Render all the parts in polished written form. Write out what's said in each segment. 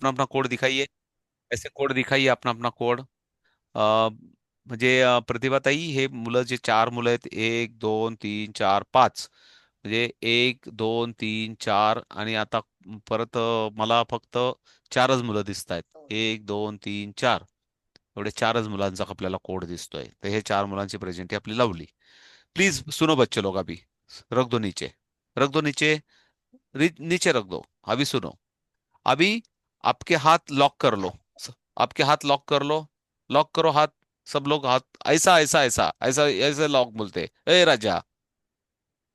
अपना अपना code दिखाइए। ऐसे code दिखाइए, अपना अपना कोड। अ, म्हणजे प्रतिभाताई, हे मुलं जे चार मुलं आहेत, 1 2 3 4 5, म्हणजे 1 2 3 4, आणि आता परत मला फक्त चारच मुलं दिसत आहेत. 1 2 3 4, एवढे चारच मुलांचा आपल्याला कोड दिसतोय. तर हे चार मुलांची प्रेझेंटी आपली लावली. प्लीज सुनो बच्चे लोग, अभी रख दो नीचे, रख दो नीचे, नीचे रख दो, अभी सुनो। अभी आपके हाथ लॉक कर लो, आपके हाथ लॉक कर लो, लॉक करो हाथ, सब लोग हाथ, ऐसा ऐसा ऐसा ऐसा ऐसा लॉक बोलते, ए राजा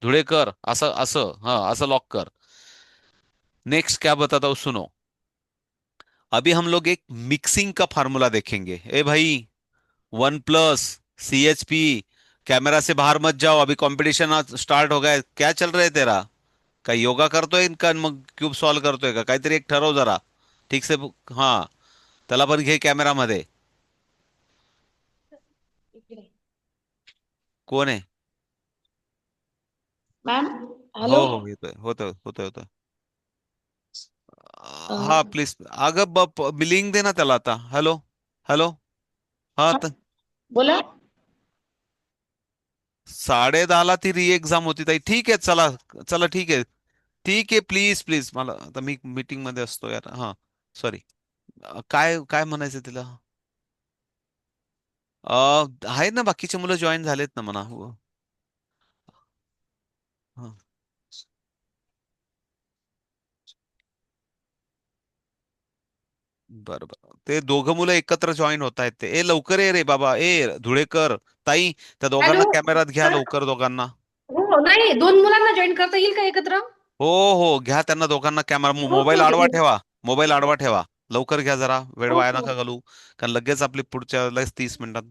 धुळेकर, असं असं, हा असं लॉक कर। नेक्स्ट क्या बताता हूँ, सुनो। अभी हम लोग एक मिक्सिंग का फार्मूला देखेंगे। ए भाई, वन प्लस, CHP, कैमरा से बाहर मत जाओ, अभी कंपटीशन आज स्टार्ट हो गया। क्या चल रहा है तेरा? काय योगा करतोय का मग क्यूब सॉल्व करतोय का? काहीतरी एक ठरव जरा, ठीक से। हा, त्याला पण घे कॅमेरामध्ये। इकडे. कोण आहे? मॅम. हो हॅलो. हो, येतोय, होतोय होतोय होतोय। अ, हा प्लीज, अगं बिलिंग दे ना त्याला आता। हॅलो, हॅलो, हा हा, तर बोला. 10:30ला ती री एक्झाम होती ताई, ठीक आहे चला, चला ठीक आहे, ठीक आहे, प्लीज प्लीज, मला आता मी मीटिंग मध्ये असतो यार, हा सॉरी। काय काय म्हणायचं तिला? आहेत ना बाकीचे मुलं, जॉईन झालेत ना म्हणा. हा, बरं बरं, ते दोघं मुलं एकत्र जॉईन होत आहेत ते. ए लवकर ये रे बाबा, ए धुळेकर ताई, त्या दोघांना हॅलो. कॅमेरात घ्या सर. लवकर, दोघांना. हो, नाही, दोन मुलांना जॉईन करता येईल का एकत्र? हो हो, घ्या त्यांना दोघांना कॅमेरा, ओके मोबाईल ओके आडवा ठीक ठेवा, मोबाईल आडवा ठेवा, लवकर घ्या जरा, वेळ आहे. वाया ओके नका ओके. घालू, कारण लगेच आपली पुढच्या लगेच 30 मिनिटात,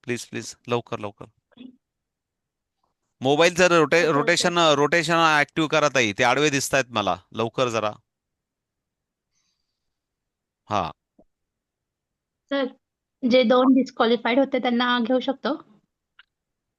प्लीज प्लीज लवकर लवकर. मोबाईलचं okay okay. Rotation rotation active करा ताई, ते आडवे दिसत आहेत मला, लवकर जरा. हा, सर, जे दोन डिस्क्वालिफाईड होते त्यांना घेऊ शकतो?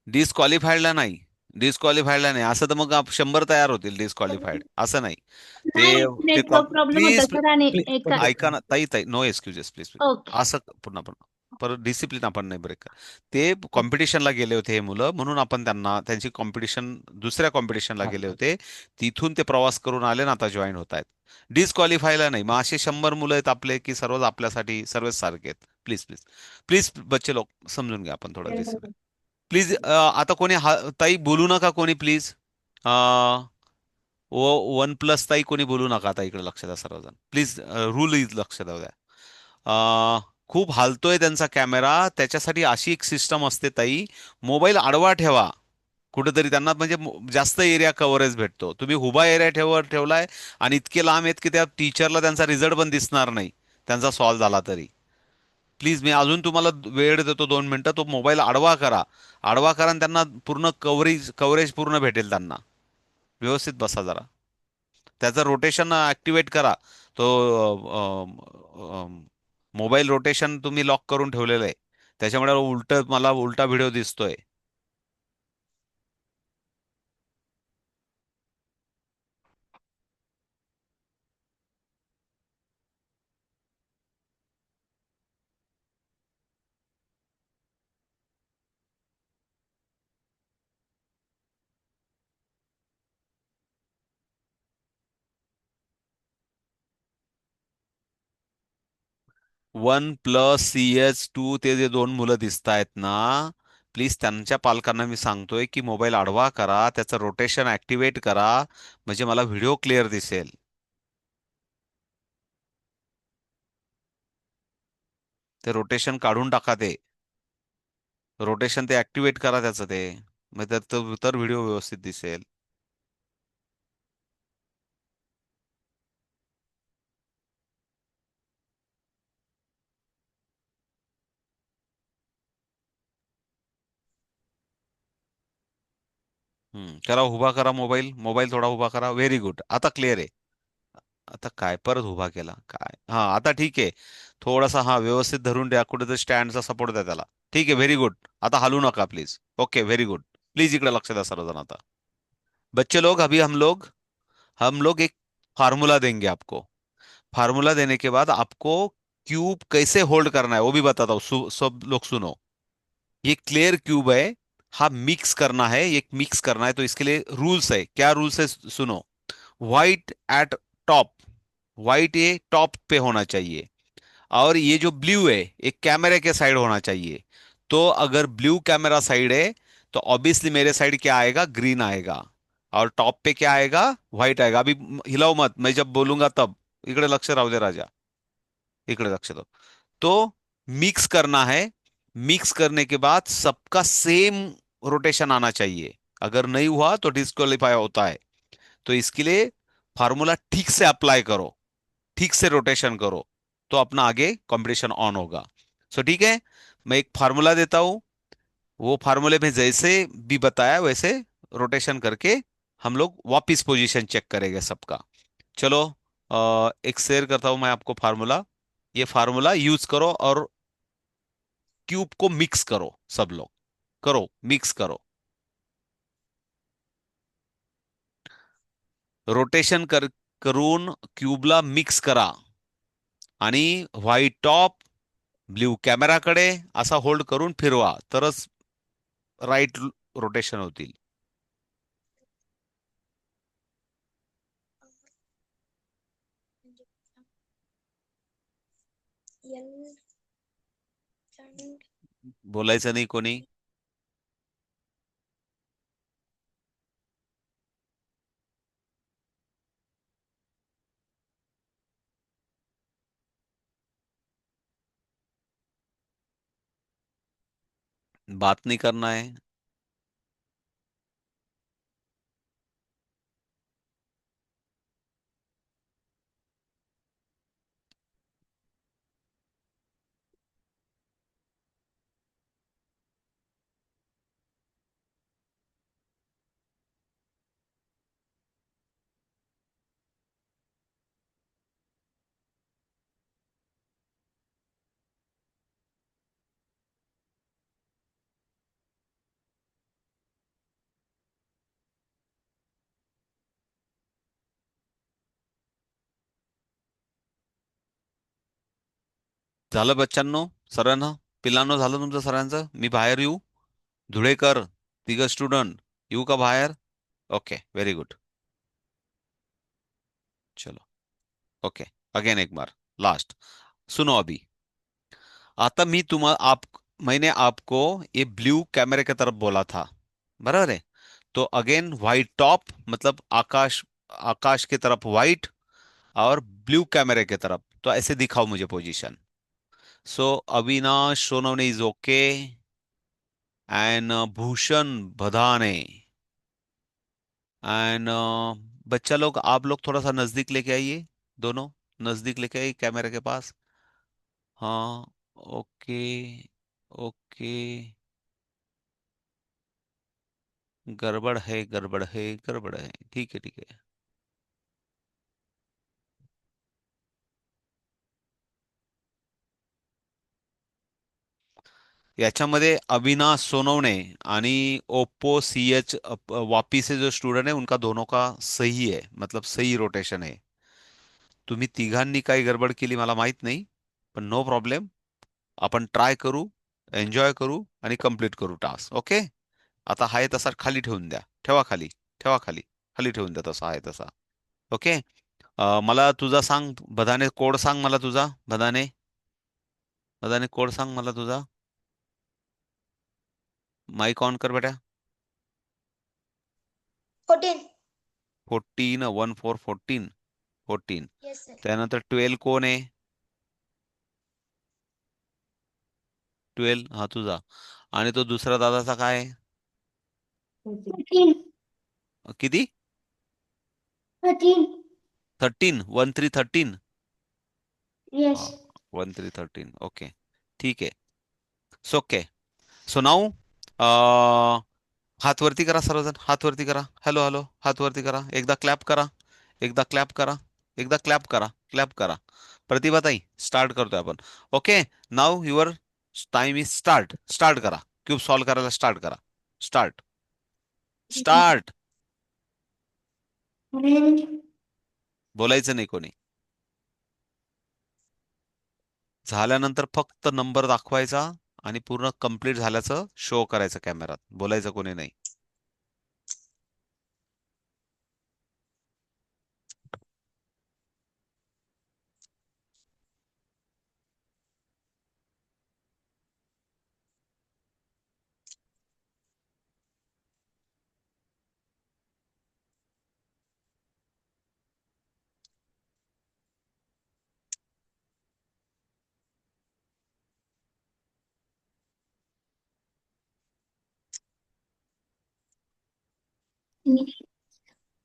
डिस्क्वालिफाईडला नाही, डिस्क्वालिफाईडला नाही, असं तर मग 100 तयार होतील डिस्क्वालिफाईड, असं नाही. ते नाही, ते नेटवर्क प्रॉब्लेम होता प्लीज, सर, आणि एक. ऐका ना ताई, ताई नो एक्सक्युजेस प्लीज, ओके. असं पुन्हा पुन्हा परत डिसिप्लिन आपण नाही ब्रेक. ते कॉम्पिटिशनला गेले होते हे मुलं, म्हणून आपण त्यांना, त्यांची कॉम्पिटिशन, दुसऱ्या कॉम्पिटिशनला गेले होते, तिथून ते प्रवास करून आले ना, आता जॉईन होत आहेत. डिस्क्वालिफायला नाही. मग असे 100 मुलं आहेत आपले, की सर्वच आपल्यासाठी सर्वच सारखे आहेत. प्लीज प्लीज प्लीज, बच्चे लोक समजून घ्या, आपण थोडं डिसिप्लिन प्लीज. आता कोणी ताई बोलू नका, कोणी प्लीज. व वन प्लस ताई कोणी बोलू नका आता, इकडे लक्ष द्या सर्वजण प्लीज, रूल इज लक्ष द्या द्या. खूप हालतोय त्यांचा कॅमेरा, त्याच्यासाठी अशी एक सिस्टम असते ताई, मोबाईल आडवा ठेवा कुठेतरी, त्यांना म्हणजे जास्त एरिया कव्हरेज भेटतो. तुम्ही उभा एरिया ठेवलाय, आणि इतके लांब आहेत की त्या टीचरला त्यांचा रिझल्ट पण दिसणार नाही, त्यांचा सॉल्व झाला तरी. प्लीज, मी अजून तुम्हाला वेळ देतो, 2 मिनिटं, तो मोबाईल आडवा करा, आडवा करा, आणि त्यांना पूर्ण कव्हरेज कव्हरेज पूर्ण भेटेल त्यांना. व्यवस्थित बसा जरा, त्याचं रोटेशन ऍक्टिवेट करा. तो मोबाईल रोटेशन तुम्ही लॉक करून ठेवलेलं आहे, त्याच्यामुळे मला उलटा व्हिडिओ दिसतोय. 1+CH2, ते जे दोन मुलं दिसत आहेत ना, प्लीज त्यांच्या पालकांना मी सांगतोय की मोबाईल आडवा करा, त्याचं रोटेशन ऍक्टिव्हेट करा, म्हणजे मला व्हिडिओ क्लिअर दिसेल. ते रोटेशन काढून टाका, ते रोटेशन ते ऍक्टिव्हेट करा त्याचं, ते मग तर व्हिडिओ व्यवस्थित दिसेल. करा, उभा करा मोबाईल, मोबाईल थोडा उभा करा, व्हेरी गुड, आता क्लिअर आहे. आता काय परत उभा केला काय? हा आता ठीक आहे, थोडासा हा व्यवस्थित धरून द्या, कुठेतरी स्टँडचा सपोर्ट द्या त्याला. ठीक आहे, व्हेरी गुड. आता हलू नका please. Okay, very good. Please इकडे लक्ष द्या सर्वजण आता. बच्चे लोग, अभी हम लोग एक फार्मूला देंगे आपको। फार्मूला देने के बाद आपको क्यूब कैसे होल्ड करना है वो भी बताता हूँ। सब लोग सुनो। ये क्लियर क्यूब है। हाँ, मिक्स करना है, ये मिक्स करना है, तो इसके लिए रूल्स है। क्या रूल्स है सुनो। व्हाइट एट टॉप, व्हाइट ये टॉप पे होना चाहिए। और ये जो ब्लू है एक कैमरे के साइड होना चाहिए। तो अगर ब्लू कैमरा साइड है तो ऑब्वियसली मेरे साइड क्या आएगा, ग्रीन आएगा। और टॉप पे क्या आएगा, व्हाइट आएगा। अभी हिलाओ मत, मैं जब बोलूंगा तब। इकडे लक्ष राहू दे राजा, इकडे लक्ष दो। तो मिक्स करना है। मिक्स करने के बाद सबका सेम रोटेशन आना चाहिए। अगर नहीं हुआ तो डिस्क्वालीफाई होता है। तो इसके लिए फार्मूला ठीक से अप्लाई करो, ठीक से रोटेशन करो, तो अपना आगे कंपटीशन ऑन होगा। सो ठीक है, मैं एक फार्मूला देता हूं। वो फार्मूले में जैसे भी बताया वैसे रोटेशन करके हम लोग वापिस पोजीशन चेक करेंगे सबका। चलो, एक शेयर करता हूं मैं आपको फार्मूला। ये फार्मूला यूज करो और क्यूब को मिक्स करो, सब लोग करो, मिक्स करो। रोटेशन करून क्यूबला मिक्स करा आणि व्हाईट टॉप ब्ल्यू कॅमेराकडे असा होल्ड करून फिरवा, तरच राईट रोटेशन होतील. बोलायचं नाही कोणी. बात नहीं करना है. झालं बच्चांनो, सरांना पिलांनो, झालं तुमचं सरांचं. मी बाहेर येऊ. धुळेकर, तिघ स्टुडंट येऊ का बाहेर? Okay, very good. चलो. ओके. अगेन एक बार, लास्ट. सुनो अभी. आता मी तुम्हा आप मैंने आपको ये ब्लू कैमरे की तरफ बोला था, बराबर है? तो अगेन व्हाइट टॉप मतलब आकाश, आकाश की तरफ व्हाइट, और ब्लू कैमरे की तरफ। तो ऐसे दिखाओ मुझे position. So Avinash Sonawane is okay, end Bhushan Bhadane, end बच्चा लोग, आप लोग थोड़ा सा नजदीक लेके आइए, दोनों नजदीक लेके आइए कैमरे के पास. हाँ. ओके. ओके. गड़बड़ है, गड़बड़ है, गड़बड़ है. ठीक है, ठीक है. याच्यामध्ये अविनाश सोनवणे आणि ओप्पो सी एच वापी से जो स्टूडेंट है उनका दोनों का सही है, मतलब सही रोटेशन है. तुम्ही तिघांनी काही गडबड केली मला माहित नाही, पण नो प्रॉब्लेम. आपण ट्राय करू, एन्जॉय करू आणि कंप्लीट करू टास्क. ओके. आता आहे तसा खाली ठेवून द्या. ठेवा खाली. ठेवा खाली. खाली ठेवून द्या तसा आहे तसा. ओके. मला तुझा सांग बधाने, कोड सांग मला तुझा बधाने. बधाने कोड सांग मला तुझा. माईक ऑन कर बेटा. 14. 14, 14, 14. Yes, sir. त्यानंतर 12 कोण आहे? 12 हा तुझा. आणि तो दुसरा दादाचा काय आहे? 13. किती? 13. 13, 13, 13. हा. Yes. 13, 13. ओके. ठीक आहे. So okay. सो नाऊ, हात वरती करा सर्वजण, हात वरती करा. हॅलो हॅलो, हात वरती करा. एकदा क्लॅप करा. एकदा क्लॅप करा. एकदा क्लॅप करा. क्लॅप करा. प्रतिभाताई स्टार्ट करतोय आपण. Okay. Now your time is start. Start करा. क्यूब सॉल्व करायला स्टार्ट करा. स्टार्ट. स्टार्ट. And बोलायचं नाही कोणी. झाल्यानंतर फक्त नंबर दाखवायचा आणि पूर्ण कंप्लीट झाल्याचं शो करायचं कॅमेरात, बोलायचं कोणी नाही.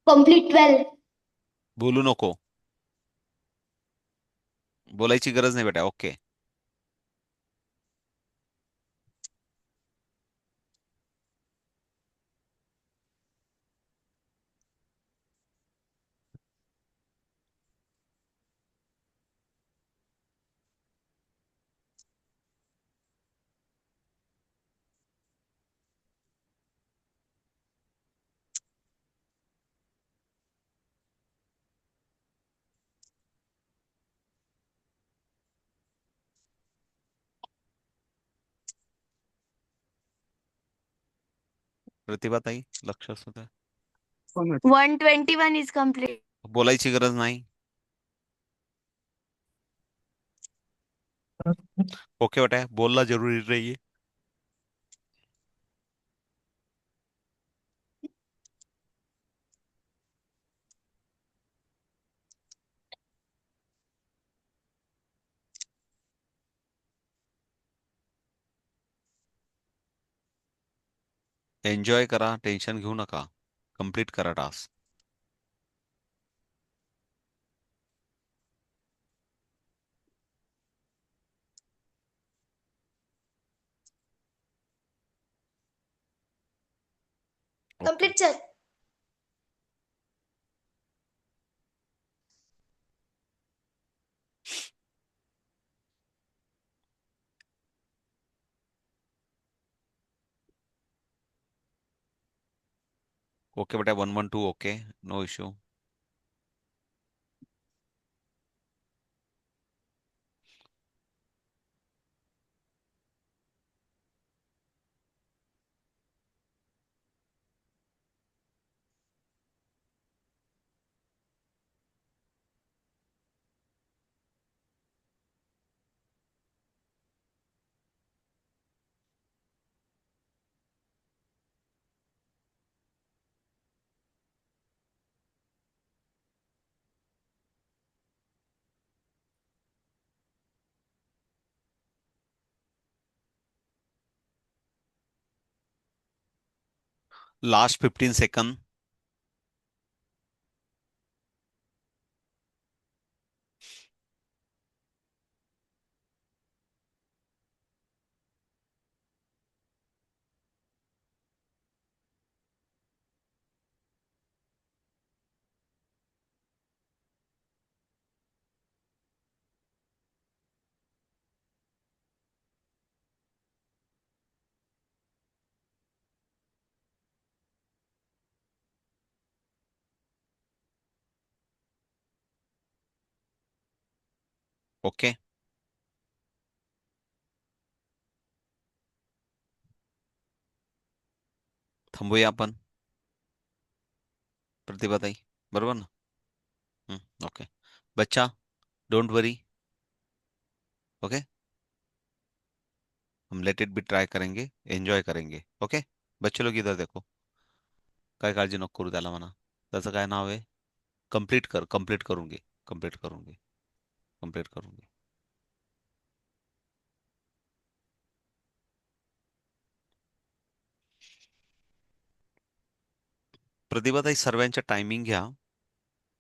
Complete 12. बोलू नको, बोलायची गरज नाही बेटा. ओके. प्रतिभाताई लक्ष असू द्या. 121 is complete. बोलायची गरज नाही. ओके बेटा, बोलना जरूरी नहीं है. एन्जॉय करा, टेन्शन घेऊ नका. कंप्लीट करा task. Okay. Complete, sir. Okay बेटा, 112 okay, no issue. Last 15 second. Okay. थांबूया आपण. प्रतिभाताई, बरोबर ना? ओके. बच्चा, डोंट वरी. ओके. हम लेट इट बी ट्राय करेंगे, एन्जॉय करेंगे. ओके. बच्चे लोग इधर देखो. काय काळजी नको करू त्याला म्हणा. त्याचं काय नाव आहे? कंप्लीट कर. कंप्लीट करूंगी. कंप्लीट करूंगी. कंप्लीट करूंगी. प्रतिभाताई, सर्वांच्या टायमिंग घ्या.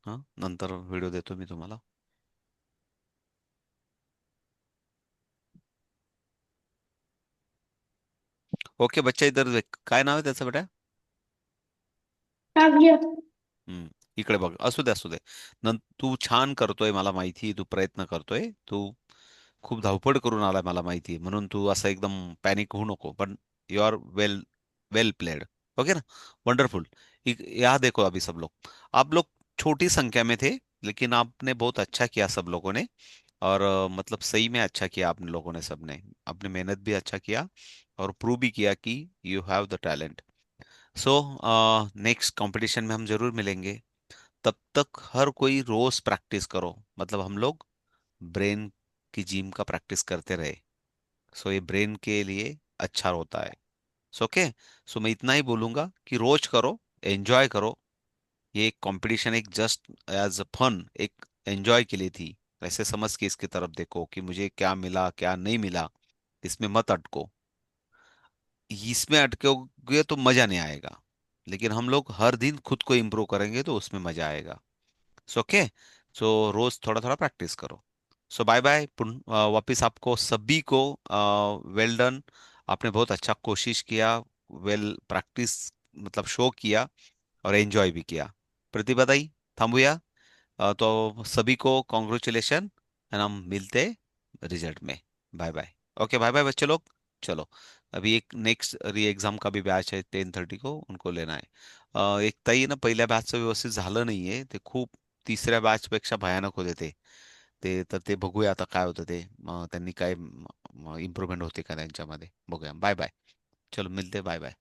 हा, नंतर व्हिडिओ देतो मी तुम्हाला. ओके. बच्चा इधर देख. काय नाव आहे त्याचं बेटा? Navya. हम्म. इकडे बघ. असू दे, असू दे. तू छान करतोय, मला माहिती तू प्रयत्न करतोय. तू खूप धावपळ करून आलाय, मला माहिती आहे. म्हणून तू असं एकदम पॅनिक होऊ नको. पण you are well, well played. Okay ना? वंडरफुल. यहाँ देखो अभी सब लोग, आप लोग छोटी संख्या में थे, लेकिन आपने बहुत अच्छा किया सब लोगों ने. और मतलब सही में अच्छा किया आपने लोगों ने, सबने अपने मेहनत भी अच्छा किया और प्रूव भी किया कि you have the talent. So next competition में हम जरूर मिलेंगे। तब तक हर कोई रोज प्रैक्टिस करो, मतलब हम लोग ब्रेन की जिम का प्रैक्टिस करते रहे। सो ये ब्रेन के लिए अच्छा होता है। So okay. सो मैं इतना ही बोलूंगा कि रोज करो, एंजॉय करो। ये एक कंपटीशन एक जस्ट एज अ फन, एक एंजॉय के लिए थी। ऐसे समझ के इसकी तरफ देखो कि मुझे क्या मिला क्या नहीं मिला, इसमें मत अटको। इसमें अटकोगे तो मजा नहीं आएगा। लेकिन हम लोग हर दिन खुद को इम्प्रूव करेंगे तो उसमें मजा आएगा। So okay. सो रोज थोड़ा थोड़ा प्रैक्टिस करो। So bye bye. वापिस आपको सभी को वेल डन। आपने बहुत अच्छा कोशिश किया, वेल प्रैक्टिस मतलब शो किया और एंजॉय भी किया। प्रतिभाताई थांबूया। तो सभी को कॉन्ग्रेचुलेशन एंड हम मिलते रिजल्ट में। Bye bye. Okay bye bye बच्चे लोग। चलो, अभी एक नेक्स्ट री एग्जाम का भी बॅच आहे 10:30 को, उनको लेना आहे। एक ताई ना पहिल्या बॅचचं व्यवस्थित झालं नाहीये ते खूप, तिसऱ्या बॅच पेक्षा भयानक होते ते ते तर ते बघूया आता काय होतं ते, त्यांनी काय इम्प्रूव्हमेंट होते का त्यांच्यामध्ये, बघूया। Bye bye. चलो मिलते, बाय बाय।